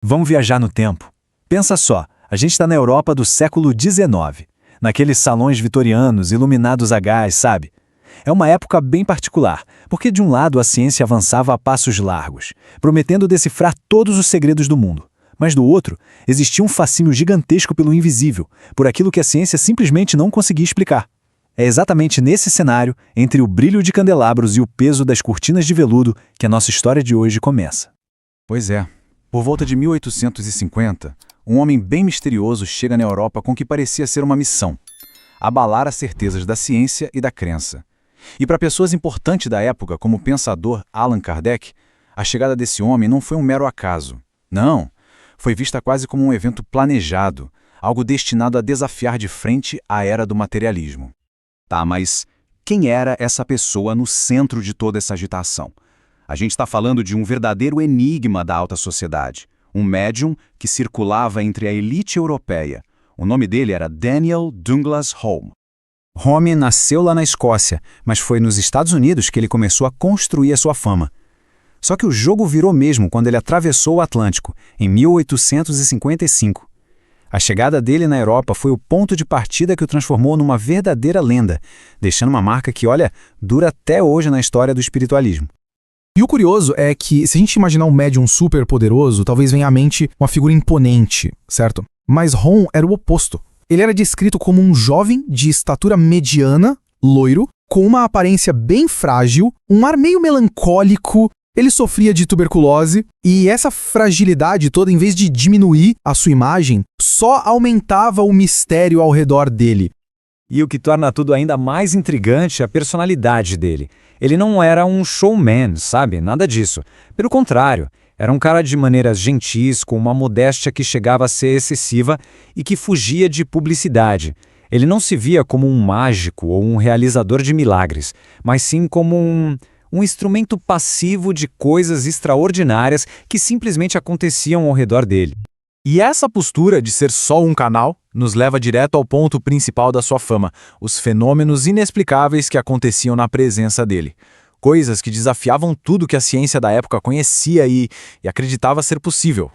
Vamos viajar no tempo. Pensa só, a gente está na Europa do século XIX, naqueles salões vitorianos iluminados a gás, sabe? É uma época bem particular, porque de um lado a ciência avançava a passos largos, prometendo decifrar todos os segredos do mundo. Mas do outro, existia um fascínio gigantesco pelo invisível, por aquilo que a ciência simplesmente não conseguia explicar. É exatamente nesse cenário, entre o brilho de candelabros e o peso das cortinas de veludo, que a nossa história de hoje começa. Pois é. Por volta de 1850, um homem bem misterioso chega na Europa com o que parecia ser uma missão: abalar as certezas da ciência e da crença. E para pessoas importantes da época, como o pensador Allan Kardec, a chegada desse homem não foi um mero acaso. Não, foi vista quase como um evento planejado, algo destinado a desafiar de frente a era do materialismo. Tá, mas quem era essa pessoa no centro de toda essa agitação? A gente está falando de um verdadeiro enigma da alta sociedade, um médium que circulava entre a elite europeia. O nome dele era Daniel Douglas Home. Home nasceu lá na Escócia, mas foi nos Estados Unidos que ele começou a construir a sua fama. Só que o jogo virou mesmo quando ele atravessou o Atlântico, em 1855. A chegada dele na Europa foi o ponto de partida que o transformou numa verdadeira lenda, deixando uma marca que, olha, dura até hoje na história do espiritualismo. E o curioso é que, se a gente imaginar um médium super poderoso, talvez venha à mente uma figura imponente, certo? Mas Home era o oposto. Ele era descrito como um jovem de estatura mediana, loiro, com uma aparência bem frágil, um ar meio melancólico. Ele sofria de tuberculose e essa fragilidade toda, em vez de diminuir a sua imagem, só aumentava o mistério ao redor dele. E o que torna tudo ainda mais intrigante é a personalidade dele. Ele não era um showman, sabe? Nada disso. Pelo contrário, era um cara de maneiras gentis, com uma modéstia que chegava a ser excessiva e que fugia de publicidade. Ele não se via como um mágico ou um realizador de milagres, mas sim como um instrumento passivo de coisas extraordinárias que simplesmente aconteciam ao redor dele. E essa postura de ser só um canal nos leva direto ao ponto principal da sua fama, os fenômenos inexplicáveis que aconteciam na presença dele. Coisas que desafiavam tudo que a ciência da época conhecia e acreditava ser possível.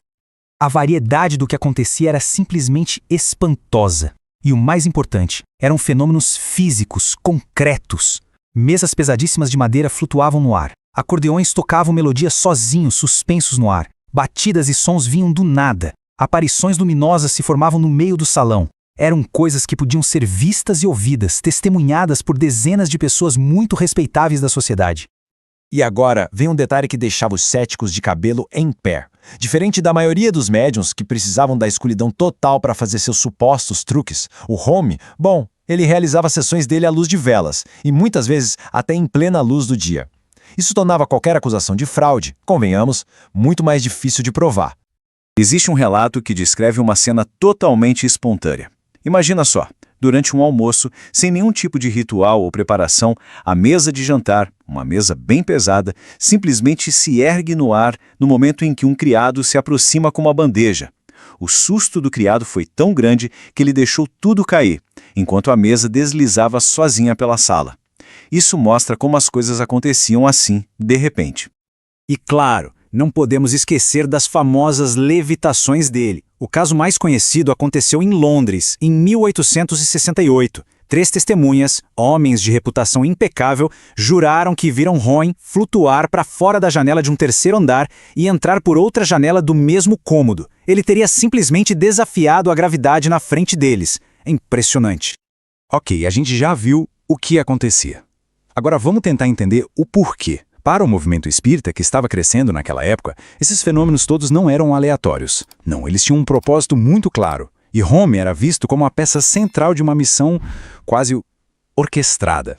A variedade do que acontecia era simplesmente espantosa. E o mais importante, eram fenômenos físicos, concretos. Mesas pesadíssimas de madeira flutuavam no ar. Acordeões tocavam melodias sozinhos, suspensos no ar. Batidas e sons vinham do nada. Aparições luminosas se formavam no meio do salão. Eram coisas que podiam ser vistas e ouvidas, testemunhadas por dezenas de pessoas muito respeitáveis da sociedade. E agora vem um detalhe que deixava os céticos de cabelo em pé. Diferente da maioria dos médiuns que precisavam da escuridão total para fazer seus supostos truques, o Home, bom, ele realizava sessões dele à luz de velas, e muitas vezes até em plena luz do dia. Isso tornava qualquer acusação de fraude, convenhamos, muito mais difícil de provar. Existe um relato que descreve uma cena totalmente espontânea. Imagina só, durante um almoço, sem nenhum tipo de ritual ou preparação, a mesa de jantar, uma mesa bem pesada, simplesmente se ergue no ar no momento em que um criado se aproxima com uma bandeja. O susto do criado foi tão grande que ele deixou tudo cair, enquanto a mesa deslizava sozinha pela sala. Isso mostra como as coisas aconteciam assim, de repente. E claro, não podemos esquecer das famosas levitações dele. O caso mais conhecido aconteceu em Londres, em 1868. 3 testemunhas, homens de reputação impecável, juraram que viram Home flutuar para fora da janela de um 3º andar e entrar por outra janela do mesmo cômodo. Ele teria simplesmente desafiado a gravidade na frente deles. É impressionante. Ok, a gente já viu o que acontecia. Agora vamos tentar entender o porquê. Para o movimento espírita que estava crescendo naquela época, esses fenômenos todos não eram aleatórios. Não, eles tinham um propósito muito claro. E Home era visto como a peça central de uma missão quase orquestrada.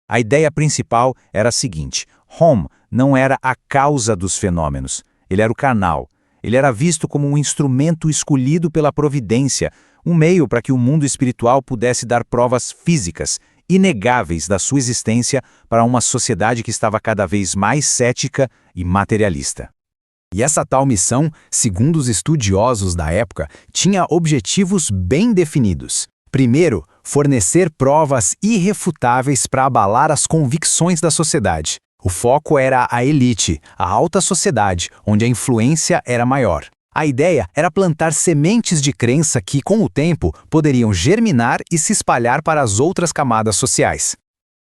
A ideia principal era a seguinte: Home não era a causa dos fenômenos, ele era o canal. Ele era visto como um instrumento escolhido pela providência, um meio para que o mundo espiritual pudesse dar provas físicas, inegáveis da sua existência para uma sociedade que estava cada vez mais cética e materialista. E essa tal missão, segundo os estudiosos da época, tinha objetivos bem definidos. Primeiro, fornecer provas irrefutáveis para abalar as convicções da sociedade. O foco era a elite, a alta sociedade, onde a influência era maior. A ideia era plantar sementes de crença que, com o tempo, poderiam germinar e se espalhar para as outras camadas sociais.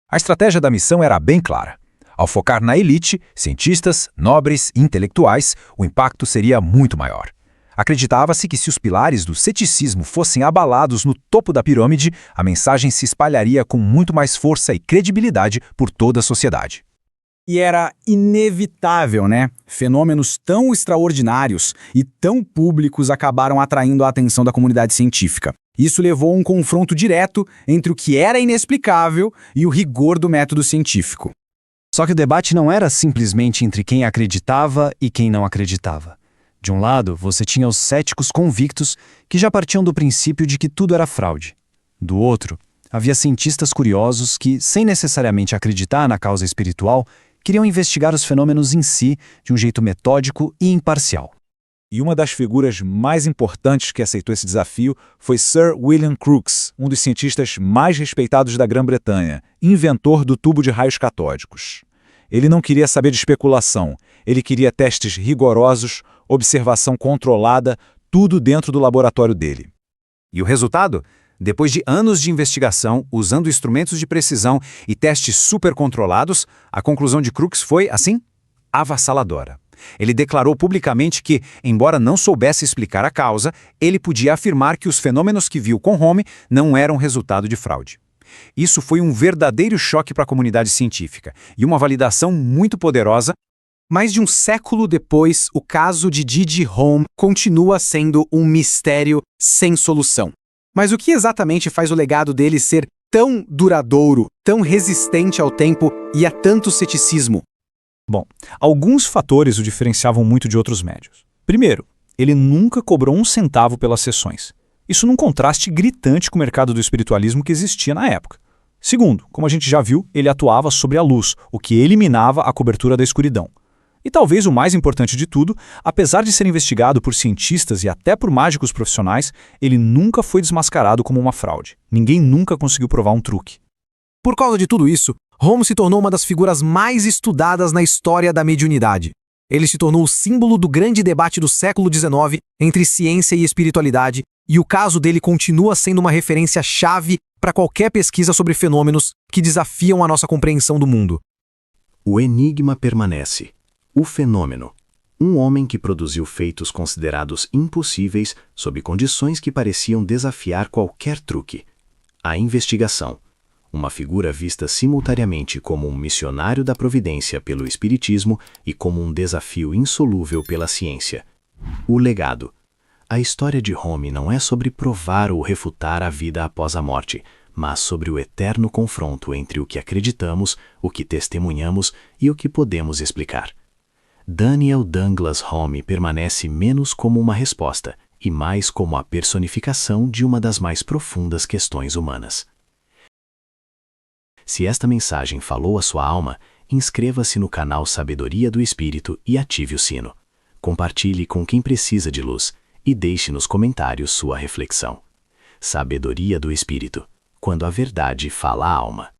A estratégia da missão era bem clara. Ao focar na elite, cientistas, nobres e intelectuais, o impacto seria muito maior. Acreditava-se que se os pilares do ceticismo fossem abalados no topo da pirâmide, a mensagem se espalharia com muito mais força e credibilidade por toda a sociedade. E era inevitável, né? Fenômenos tão extraordinários e tão públicos acabaram atraindo a atenção da comunidade científica. Isso levou a um confronto direto entre o que era inexplicável e o rigor do método científico. Só que o debate não era simplesmente entre quem acreditava e quem não acreditava. De um lado, você tinha os céticos convictos que já partiam do princípio de que tudo era fraude. Do outro, havia cientistas curiosos que, sem necessariamente acreditar na causa espiritual, queriam investigar os fenômenos em si de um jeito metódico e imparcial. E uma das figuras mais importantes que aceitou esse desafio foi Sir William Crookes, um dos cientistas mais respeitados da Grã-Bretanha, inventor do tubo de raios catódicos. Ele não queria saber de especulação, ele queria testes rigorosos, observação controlada, tudo dentro do laboratório dele. E o resultado? Depois de anos de investigação, usando instrumentos de precisão e testes supercontrolados, a conclusão de Crookes foi, assim, avassaladora. Ele declarou publicamente que, embora não soubesse explicar a causa, ele podia afirmar que os fenômenos que viu com Home não eram resultado de fraude. Isso foi um verdadeiro choque para a comunidade científica e uma validação muito poderosa. Mais de um século depois, o caso de D.G. Home continua sendo um mistério sem solução. Mas o que exatamente faz o legado dele ser tão duradouro, tão resistente ao tempo e a tanto ceticismo? Bom, alguns fatores o diferenciavam muito de outros médiuns. Primeiro, ele nunca cobrou um centavo pelas sessões. Isso num contraste gritante com o mercado do espiritualismo que existia na época. Segundo, como a gente já viu, ele atuava sobre a luz, o que eliminava a cobertura da escuridão. E talvez o mais importante de tudo, apesar de ser investigado por cientistas e até por mágicos profissionais, ele nunca foi desmascarado como uma fraude. Ninguém nunca conseguiu provar um truque. Por causa de tudo isso, Home se tornou uma das figuras mais estudadas na história da mediunidade. Ele se tornou o símbolo do grande debate do século XIX entre ciência e espiritualidade, e o caso dele continua sendo uma referência-chave para qualquer pesquisa sobre fenômenos que desafiam a nossa compreensão do mundo. O enigma permanece. O fenômeno. Um homem que produziu feitos considerados impossíveis sob condições que pareciam desafiar qualquer truque. A investigação. Uma figura vista simultaneamente como um missionário da providência pelo espiritismo e como um desafio insolúvel pela ciência. O legado. A história de Home não é sobre provar ou refutar a vida após a morte, mas sobre o eterno confronto entre o que acreditamos, o que testemunhamos e o que podemos explicar. Daniel Douglas Home permanece menos como uma resposta e mais como a personificação de uma das mais profundas questões humanas. Se esta mensagem falou à sua alma, inscreva-se no canal Sabedoria do Espírito e ative o sino. Compartilhe com quem precisa de luz e deixe nos comentários sua reflexão. Sabedoria do Espírito, quando a verdade fala à alma.